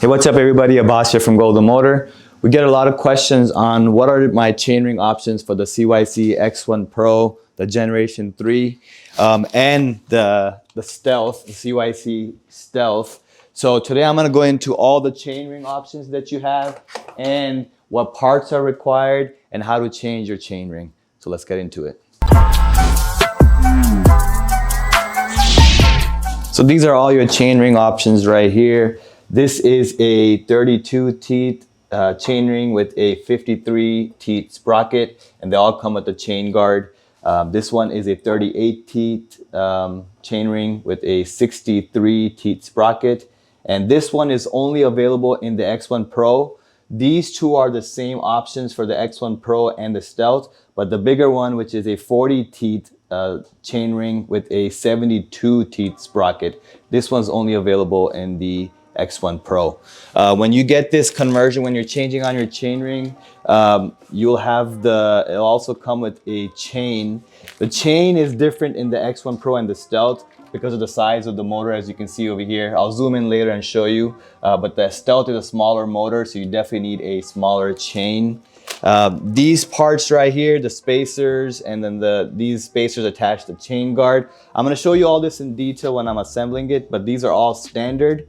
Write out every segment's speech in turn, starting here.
Hey, what's up everybody? Abbas here from Golden Motor. We get a lot of questions on what are my chainring options for the CYC X1 Pro, the Generation 3, and the Stealth, the CYC Stealth. So today I'm gonna go into all the chainring options that you have and what parts are required and how to change your chainring. So let's get into it. So these are all your chainring options right here. This is a 32 teeth chainring with a 53 teeth sprocket, and they all come with a chain guard. This one is a 38 teeth chainring with a 63 teeth sprocket, and this one is only available in the X1 Pro. These two are the same options for the X1 Pro and the Stealth, but the bigger one, which is a 40 teeth chainring with a 72 teeth sprocket, this one's only available in the X1 Pro. When you get this conversion, when you're changing on your chainring, it'll also come with a chain. The chain is different in the X1 Pro and the Stealth because of the size of the motor, as you can see over here. I'll zoom in later and show you, but the Stealth is a smaller motor, so you definitely need a smaller chain. These parts right here, the spacers, and then these spacers attached to the chain guard. I'm gonna show you all this in detail when I'm assembling it, but these are all standard.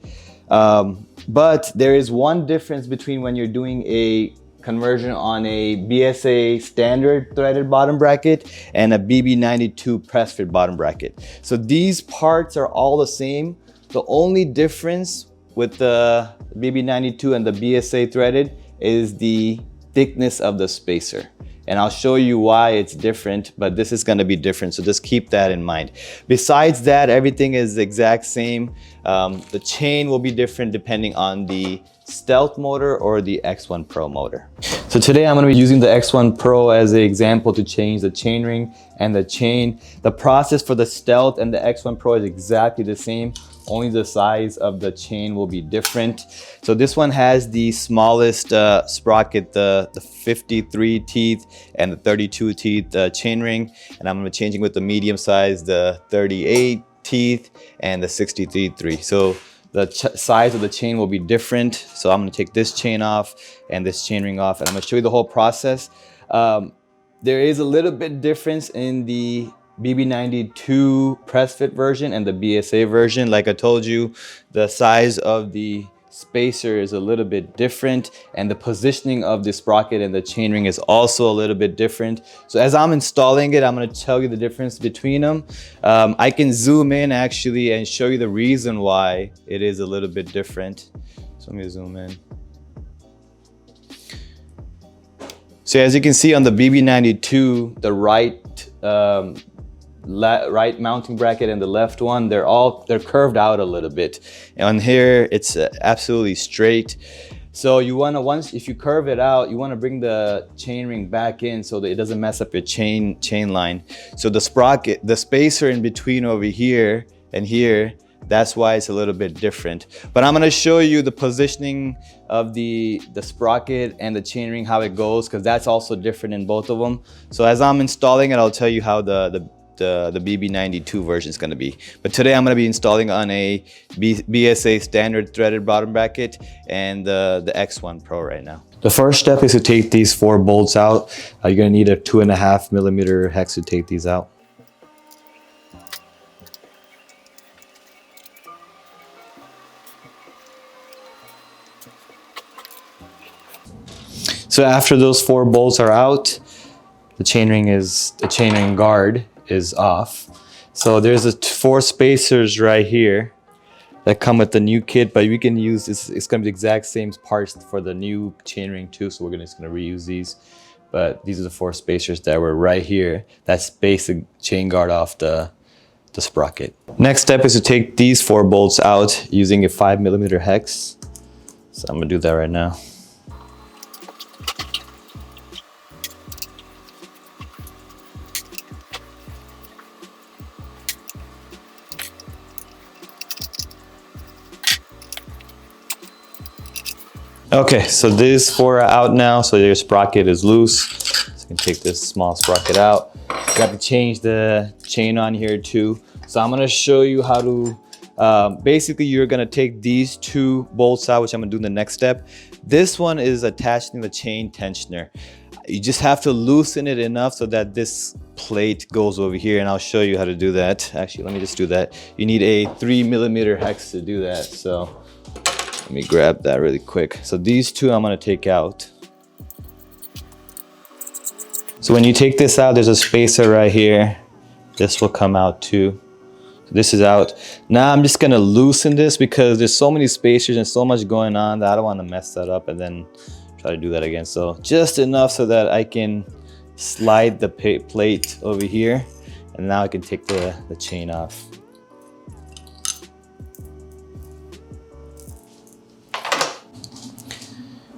But there is one difference between when you're doing a conversion on a BSA standard threaded bottom bracket and a BB92 press fit bottom bracket. So these parts are all the same. The only difference with the BB92 and the BSA threaded is the thickness of the spacer. And I'll show you why it's different, but this is gonna be different, so just keep that in mind. Besides that, everything is the exact same. The chain will be different depending on the Stealth motor or the X1 Pro motor. So today I'm gonna be using the X1 Pro as an example to change the chainring and the chain. The process for the Stealth and the X1 Pro is exactly the same. Only the size of the chain will be different. So this one has the smallest sprocket, the 53 teeth and the 32 teeth chainring, and I'm gonna be changing with the medium size, the 38 teeth and the 63. So the size of the chain will be different. So I'm gonna take this chain off and this chainring off, and I'm gonna show you the whole process. There is a little bit difference in the BB92 press fit version and the BSA version. Like I told you, the size of the spacer is a little bit different, and the positioning of the sprocket and the chainring is also a little bit different. So as I'm installing it, I'm going to tell you the difference between them. I can zoom in actually and show you the reason why it is a little bit different. So let me zoom in. So as you can see on the BB92, the right mounting bracket and the left one, they're curved out a little bit. And on here it's absolutely straight. So if you curve it out, you want to bring the chainring back in so that it doesn't mess up your chain line. So the sprocket, the spacer in between over here and here, that's why it's a little bit different. But I'm going to show you the positioning of the sprocket and the chainring, how it goes, because that's also different in both of them. So as I'm installing it, I'll tell you how the BB92 version is going to be. But today I'm going to be installing on a BSA standard threaded bottom bracket and the X1 Pro right now. The first step is to take these 4 bolts out. You're going to need a 2.5 millimeter hex to take these out. So after those 4 bolts are out, the chainring guard is off. So there's 4 spacers right here that come with the new kit, but we can use this. It's gonna be the exact same parts for the new chainring too, so we're just gonna reuse these. But these are the 4 spacers that were right here that space the chain guard off the sprocket. Next step is to take these 4 bolts out using a 5 millimeter hex. So I'm gonna do that right now. Okay, so these 4 are out now, so your sprocket is loose. So you can take this small sprocket out. You have to change the chain on here too. So I'm gonna show you how to Basically, you're gonna take these two bolts out, which I'm gonna do in the next step. This one is attaching the chain tensioner. You just have to loosen it enough so that this plate goes over here, and I'll show you how to do that. Actually, let me just do that. You need a 3mm hex to do that. So let me grab that really quick. So these two I'm gonna take out. So when you take this out, there's a spacer right here. This will come out too. So this is out. Now I'm just gonna loosen this because there's so many spacers and so much going on that I don't wanna mess that up and then try to do that again. So just enough so that I can slide the plate over here, and now I can take the chain off.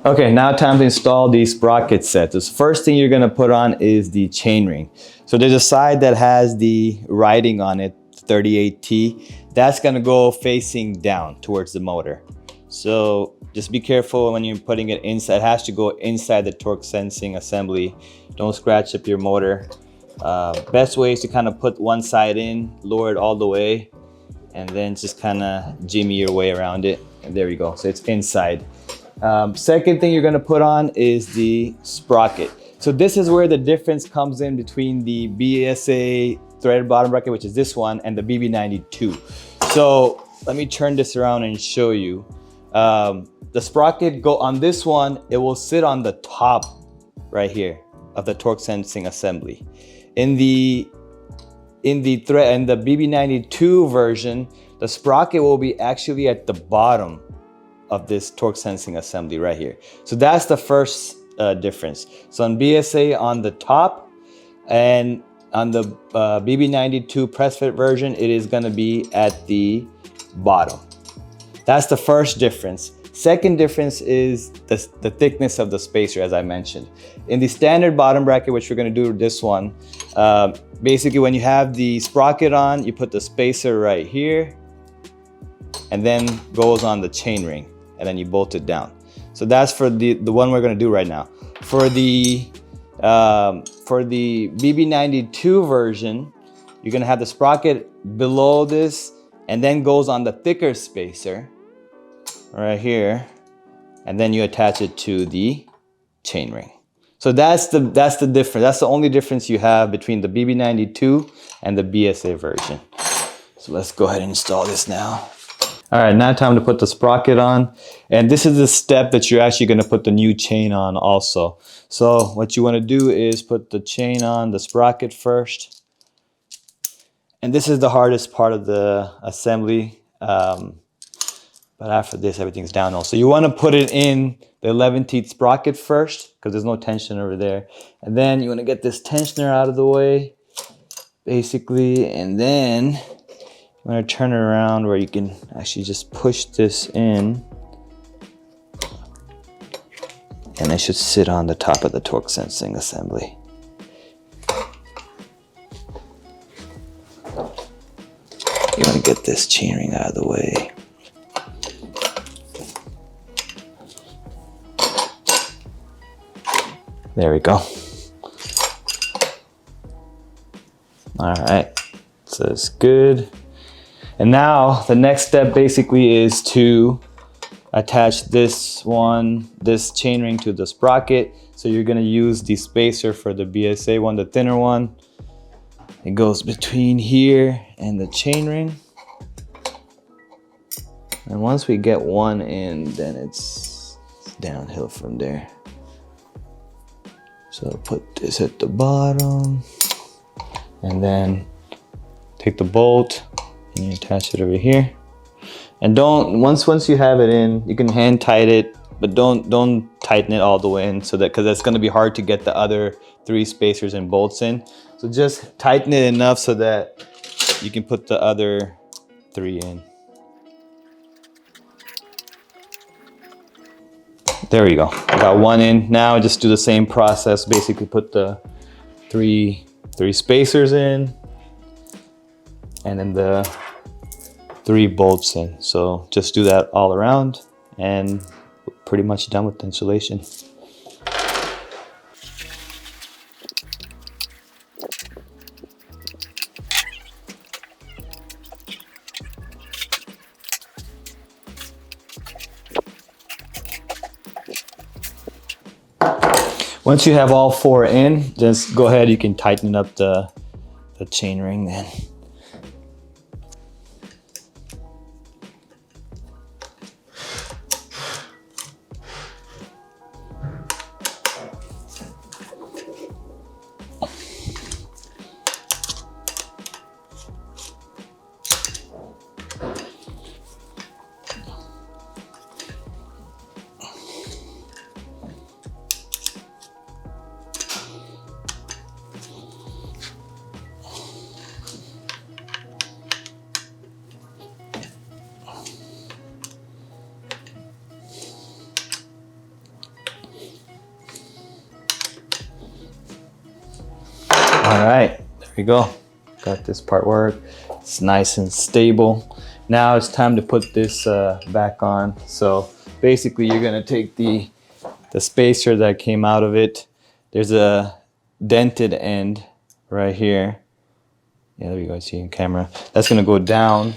Okay, now time to install the sprocket set. The first thing you're gonna put on is the chainring. So there's a side that has the writing on it, 38T. That's gonna go facing down towards the motor. So just be careful when you're putting it inside. It has to go inside the torque sensing assembly. Don't scratch up your motor. Best way is to kind of put one side in, lower it all the way, and then just kind of jimmy your way around it. And there you go, so it's inside. Second thing you're gonna put on is the sprocket. So this is where the difference comes in between the BSA threaded bottom bracket, which is this one, and the BB92. So let me turn this around and show you. The sprocket on this one, it will sit on the top right here of the torque sensing assembly. In the BB92 version, the sprocket will be actually at the bottom of this torque sensing assembly right here. So that's the first difference. So on BSA on the top, and on the BB92 press fit version, it is gonna be at the bottom. That's the first difference. Second difference is the thickness of the spacer, as I mentioned. In the standard bottom bracket, which we're gonna do this one, basically when you have the sprocket on, you put the spacer right here, and then goes on the chain ring, and then you bolt it down. So that's for the one we're gonna do right now. For the BB92 version, you're gonna have the sprocket below this, and then goes on the thicker spacer right here, and then you attach it to the chain ring. So that's the difference. That's the only difference you have between the BB92 and the BSA version. So let's go ahead and install this now. All right, now time to put the sprocket on. And this is the step that you're actually gonna put the new chain on also. So what you wanna do is put the chain on the sprocket first. And this is the hardest part of the assembly. But after this, everything's downhill. So you wanna put it in the 11 teeth sprocket first, because there's no tension over there. And then you wanna get this tensioner out of the way, basically, and then I'm gonna turn it around where you can actually just push this in, and it should sit on the top of the torque sensing assembly. You wanna get this chainring out of the way. There we go. All right, so it's good. And now the next step basically is to attach this chainring to the sprocket. So you're gonna use the spacer for the BSA one, the thinner one. It goes between here and the chainring. And once we get one in, then it's downhill from there. So put this at the bottom, and then take the bolt and you attach it over here. And once you have it in, you can hand tighten it, but don't tighten it all the way in, so that, because it's going to be hard to get the other 3 spacers and bolts in. So just tighten it enough so that you can put the other 3 in. There you go. I got 1 in. Now just do the same process. Basically put the three spacers in, and then the 3 bolts in. So just do that all around, and we're pretty much done with the installation. Once you have all 4 in, just go ahead, you can tighten up the chain ring then. All right, there we go. Got this part work. It's nice and stable. Now it's time to put this back on. So basically you're gonna take the spacer that came out of it. There's a dented end right here. Yeah, there you go, see in camera. That's gonna go down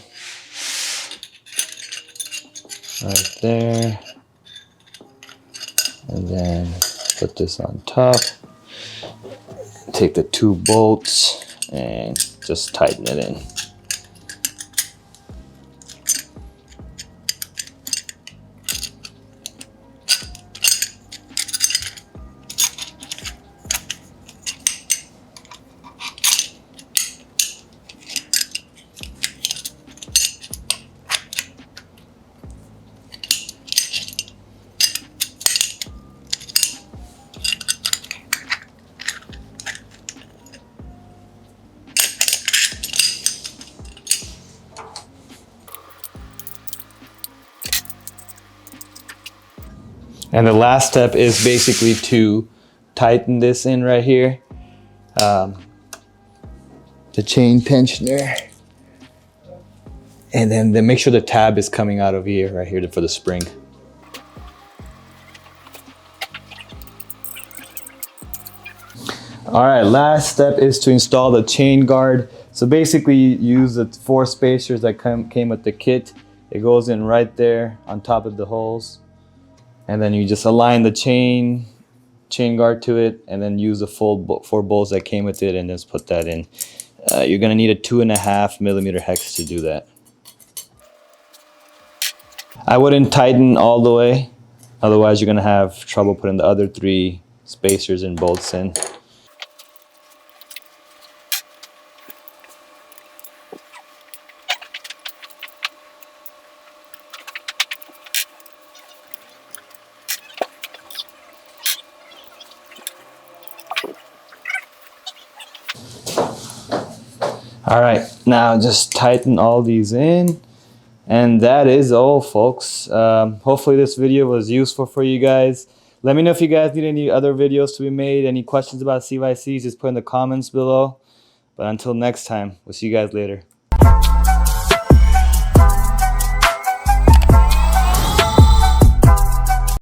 right there. And then put this on top. Take the 2 bolts and just tighten it in. And the last step is basically to tighten this in right here. The chain tensioner. And then make sure the tab is coming out of here, right here for the spring. All right, last step is to install the chain guard. So basically you use the 4 spacers that came with the kit. It goes in right there on top of the holes. And then you just align the chain guard to it, and then use the full 4 bolts that came with it, and just put that in. You're gonna need a 2.5mm hex to do that. I wouldn't tighten all the way, otherwise you're gonna have trouble putting the other 3 spacers and bolts in. All right, now just tighten all these in, and that is all, folks. Hopefully this video was useful for you guys. Let me know if you guys need any other videos to be made. Any questions about CYCs, just put in the comments below. But until next time, we'll see you guys later.